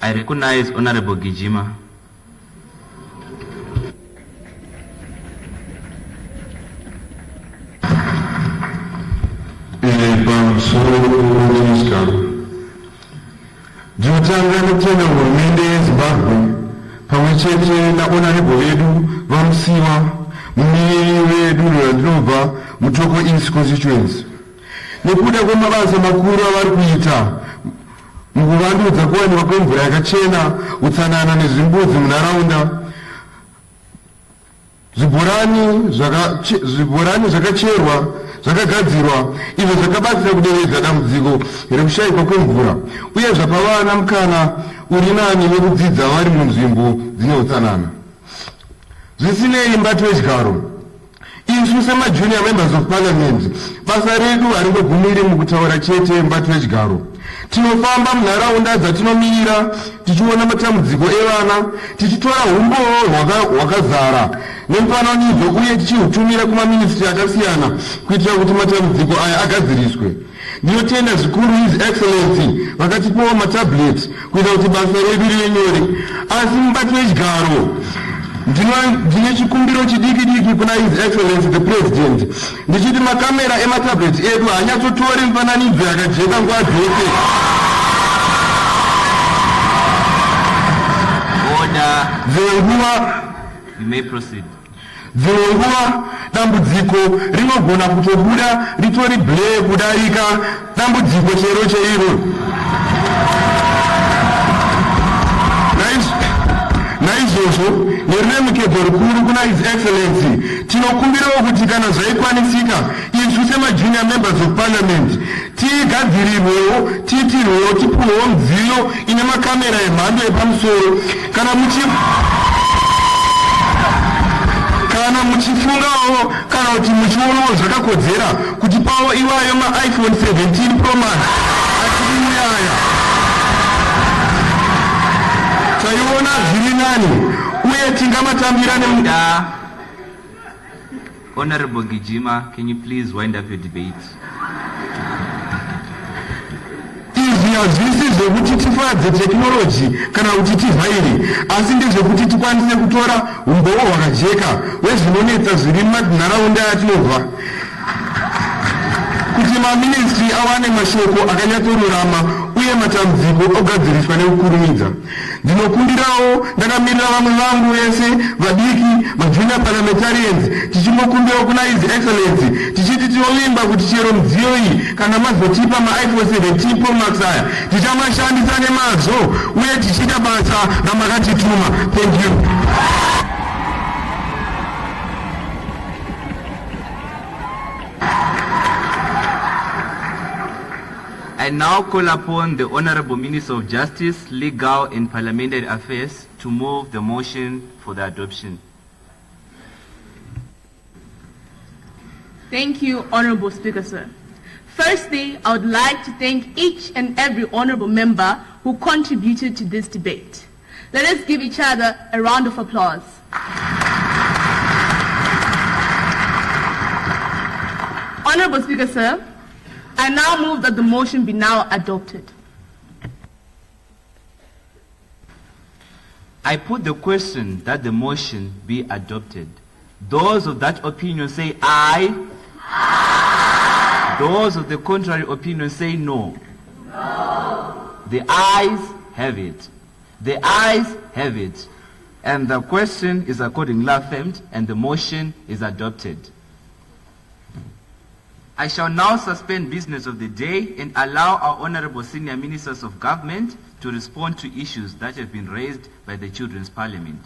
I recognize Honorable Gijima. Ndinotanga tena hurumende yeZimbabwe pamwechete nahonorable vedu vamusiwa mumiririri wedu rwandinobva mutoko East constituency nekuda kwemabasa makuru avari kuita mukuvandudza kuwanikwa kwemvura yakachena, utsanana nezvimbuzi munharaunda, zvibhorani zvakacherwa zvakagadzirwa izvo zvakabatsira kuderedza dambudziko rekushayikwa kwemvura uye zvapa vana mukana uri nani wekudzidza vari munzvimbo dzine utsanana. Zvisinei mbato yechigaro, isu semajunior members of parliament basa redu haringogumiri mukutaura chete mbato yechigaro. Tinofamba munharaunda dzatinomirira tichiona matambudziko evana, tichitora umboo hwakazara nemufananidzo uye tichihutumira kumaministry akasiyana kuitira kuti matambudziko aya agadziriswe. Ndinotenda zvikuru His Excellency vakatipawo matablet kuitira kuti basa redu rive nyore. Asi mubato wechigaro ndine chikumbiro chidiki kuna His Excellency the President ndichiti makamera ematablet edu hanyatsotori mufananidzo yakajeka nguva dzose. You may proceed. Dzimwe nguva dambudziko rinogona kutobuda ritori blame kudarika dambudziko chero cheiro. Naizvozvo neruremekedzo rukuru kuna His Excellency tinokumbirawo kuti kana zvaikwanisika isu semajunior members of parliament tigadzirirwewo tiitirwewo tipuwewo mudziyo ine makamera emhando yepamusoro kana muchifungawo kana kuti muchionawo zvakakodzera kuti pawo iwayo iPhone 17 Pro Max achiri muyaya taiona zviri nani uye tingamatambira nemuda. Honorable Gijima, can you please wind up your debate? Izvi hazvisi zvekuti tifadze technology kana kuti tivhaire, asi ndezvekuti tikwanise kutora umboo hwakajeka hwezvinonetsa zviri munharaunda yatinobva kuti maministry awane mashoko akanyatsorurama uye matambudziko ogadziriswa nekukurumidza. Ndinokumbirawo ndakamirira vamwe vangu vese vadiki majunior parliamentarians tichimokumbirawo kuna His Excellency tichiti tinovimba kuti chero mudziyo iyi kana mazotipa iPhone 17 Pro Max aya tichamashandisa nemazvo uye tichita basa ramakatituma. Thank you. I now call upon the Honorable Minister of Justice, Legal and Parliamentary Affairs to move the motion for the adoption. Thank you, Honorable Speaker, sir. Firstly, I would like to thank each and every honorable member who contributed to this debate. Let us give each other a round of applause. Honorable Speaker, sir, I now move that the motion be now adopted. I put the question that the motion be adopted. Those of that opinion say aye. Aye. Those of the contrary opinion say no. No. The ayes have it. The ayes have it. And the question is accordingly affirmed and the motion is adopted. I shall now suspend business of the day and allow our honorable senior ministers of government to respond to issues that have been raised by the Children's Parliament.